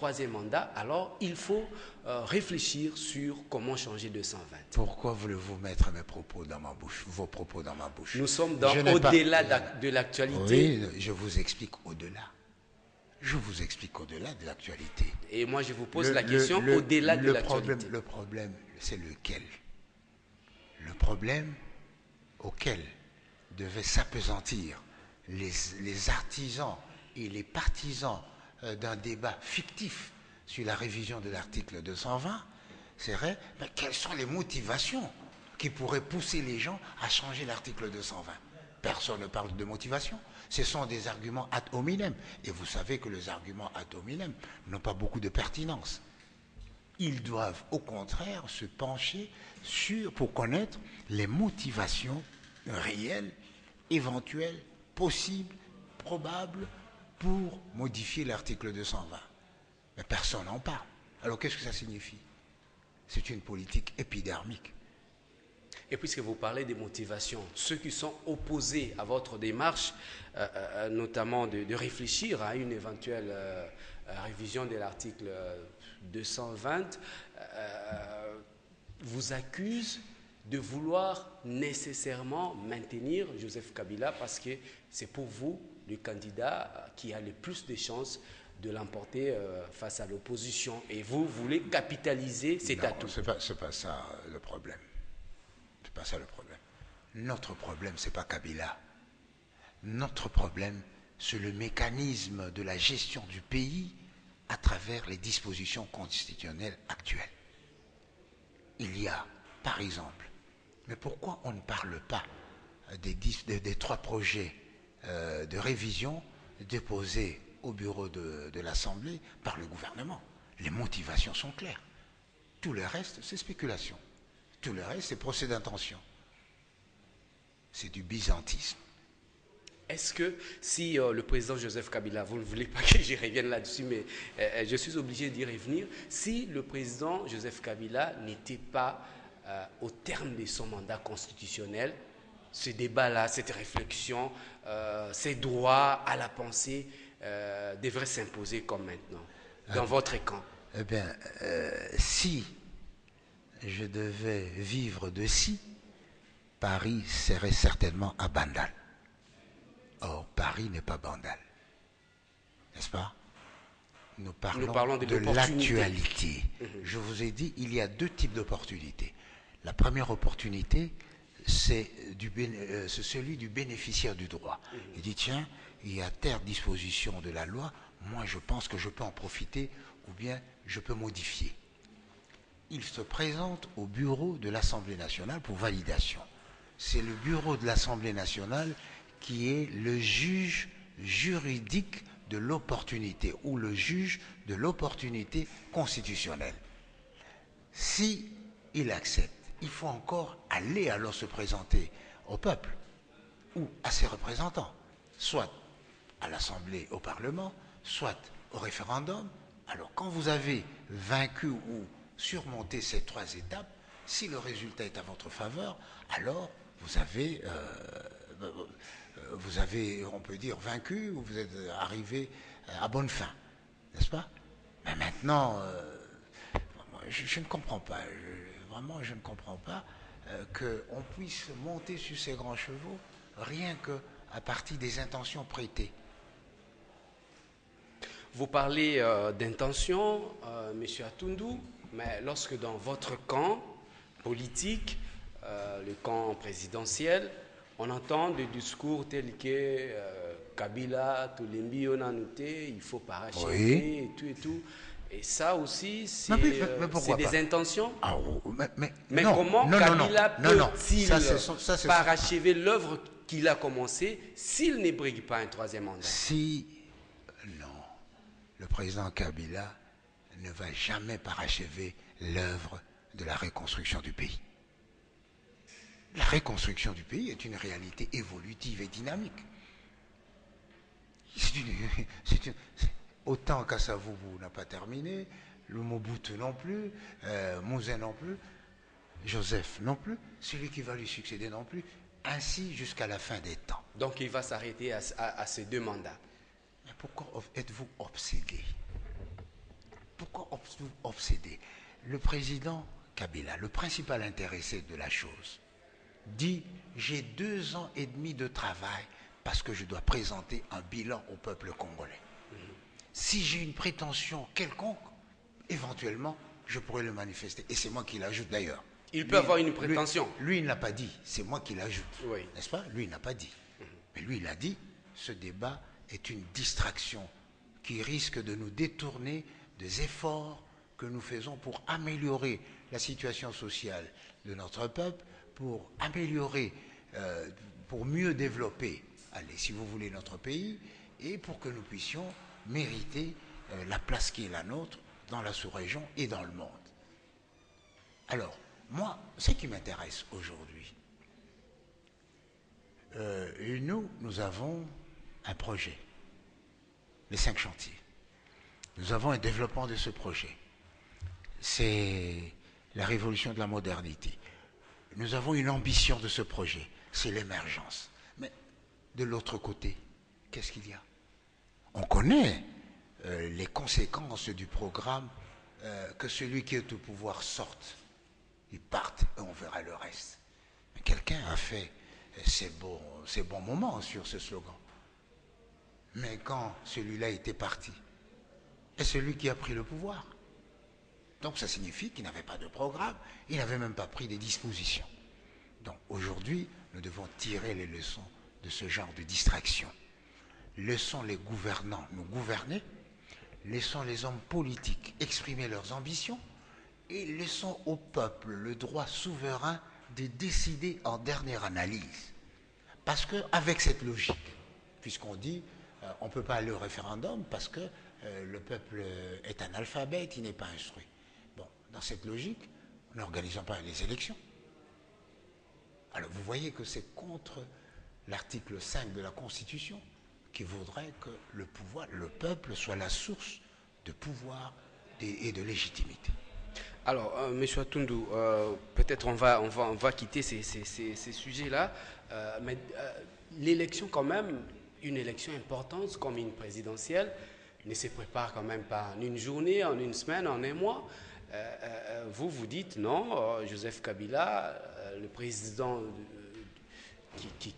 troisième mandat, alors il faut réfléchir sur comment changer 220. Pourquoi voulez-vous mettre mes propos dans ma bouche, vos propos dans ma bouche? Nous sommes au-delà de l'actualité. Oui, je vous explique au-delà. Je vous explique au-delà de l'actualité. Et moi, je vous pose la question au-delà de l'actualité. Le problème, c'est lequel? Le problème auquel devaient s'appesantir les artisans et les partisans d'un débat fictif sur la révision de l'article 220 serait quelles sont les motivations qui pourraient pousser les gens à changer l'article 220. Personne ne parle de motivation. Ce sont des arguments ad hominem. Et vous savez que les arguments ad hominem n'ont pas beaucoup de pertinence. Ils doivent au contraire se pencher pour connaître les motivations réelles, éventuelles, possibles, probables pour modifier l'article 220. Mais personne n'en parle. Alors qu'est-ce que ça signifie? C'est une politique épidermique. Et puisque vous parlez des motivations, ceux qui sont opposés à votre démarche, notamment de réfléchir à une éventuelle révision de l'article 220, vous accusent de vouloir nécessairement maintenir Joseph Kabila parce que c'est pour vous le candidat qui a le plus de chances de l'emporter face à l'opposition. Et vous voulez capitaliser cet atout. C'est pas ça le problème. C'est pas ça le problème. Notre problème, c'est pas Kabila. Notre problème, c'est le mécanisme de la gestion du pays à travers les dispositions constitutionnelles actuelles. Il y a, par exemple, mais pourquoi on ne parle pas des 3 projets de révision déposés au bureau de l'Assemblée par le gouvernement? Les motivations sont claires. Tout le reste, c'est spéculation. Tout le reste, c'est procès d'intention. C'est du byzantisme. Est-ce que si le président Joseph Kabila, vous ne voulez pas que j'y revienne là-dessus, mais je suis obligé d'y revenir, si le président Joseph Kabila n'était pas au terme de son mandat constitutionnel, ce débat-là, cette réflexion, ces droits à la pensée devraient s'imposer comme maintenant, dans votre camp? Eh bien, si je devais vivre de si, Paris serait certainement à Bandal. Or, Paris n'est pas Bandal. N'est-ce pas? Nous parlons de l'actualité. Je vous ai dit, il y a 2 types d'opportunités. La première opportunité, c'est celui du bénéficiaire du droit. Il dit, tiens, il y a telle disposition de la loi, moi je pense que je peux en profiter ou bien je peux modifier. Il se présente au bureau de l'Assemblée nationale pour validation. C'est le bureau de l'Assemblée nationale qui est le juge juridique de l'opportunité ou le juge de l'opportunité constitutionnelle. Si il accepte, il faut encore aller alors se présenter au peuple ou à ses représentants, soit à l'Assemblée, au Parlement, soit au référendum. Alors quand vous avez vaincu ou surmonté ces 3 étapes, si le résultat est à votre faveur, alors vous avez, on peut dire, vaincu ou vous êtes arrivé à bonne fin, n'est-ce pas? Mais maintenant, je ne comprends pas, vraiment je ne comprends pas qu'on puisse monter sur ces grands chevaux rien qu'à partir des intentions prêtées. Vous parlez d'intention, M. Atundou, mais lorsque dans votre camp politique, le camp présidentiel, on entend des discours tels que Kabila, Toulembi, on a noté, il faut parachever et tout. Et ça aussi, c'est des intentions. Ah, mais non, comment non, Kabila peut-il parachever son... l'œuvre qu'il a commencée s'il ne brigue pas un 3e mandat? Non, le président Kabila ne va jamais parachever l'œuvre de la reconstruction du pays. La reconstruction du pays est une réalité évolutive et dynamique. Autant qu'Assavubu n'a pas terminé, le Mobutu non plus, Mouzin non plus, Joseph non plus, celui qui va lui succéder non plus, ainsi jusqu'à la fin des temps. Donc il va s'arrêter à ces 2 mandats. Mais pourquoi êtes-vous obsédé? obsédé. Le président Kabila, le principal intéressé de la chose, dit « J'ai 2 ans et demi de travail parce que je dois présenter un bilan au peuple congolais. Si j'ai une prétention quelconque, éventuellement, je pourrais le manifester. » Et c'est moi qui l'ajoute d'ailleurs. Il peut avoir une prétention. Lui, il n'a pas dit, c'est moi qui l'ajoute. Oui. N'est-ce pas? Lui, il n'a pas dit. Mais lui, il a dit, ce débat est une distraction qui risque de nous détourner des efforts que nous faisons pour améliorer la situation sociale de notre peuple, pour améliorer, pour mieux développer, allez, si vous voulez, notre pays, et pour que nous puissions mériter la place qui est la nôtre dans la sous-région et dans le monde. Alors, moi, ce qui m'intéresse aujourd'hui, nous avons un projet, les 5 chantiers. Nous avons un développement de ce projet. C'est la révolution de la modernité. Nous avons une ambition de ce projet, c'est l'émergence. Mais de l'autre côté, qu'est-ce qu'il y a? On connaît les conséquences du programme, que celui qui est au pouvoir sorte. Ils partent et on verra le reste. Mais quelqu'un a fait ses bons moments sur ce slogan. Mais quand celui-là était parti, est celui qui a pris le pouvoir. Donc ça signifie qu'il n'avait pas de programme, il n'avait même pas pris des dispositions. Donc aujourd'hui, nous devons tirer les leçons de ce genre de distraction. Laissons les gouvernants nous gouverner, laissons les hommes politiques exprimer leurs ambitions et laissons au peuple le droit souverain de décider en dernière analyse. Parce qu'avec cette logique, puisqu'on dit on ne peut pas aller au référendum parce que le peuple est analphabète, il n'est pas instruit. Bon, dans cette logique, n'organisons pas les élections. Alors vous voyez que c'est contre l'article 5 de la Constitution qui voudrait que le peuple soit la source de pouvoir et de légitimité. Alors, M. Atundu, peut-être on va quitter ces sujets-là, mais l'élection quand même, une élection importante comme une présidentielle, ne se prépare quand même pas en une journée, en une semaine, en un mois. Vous dites non, Joseph Kabila, le président qui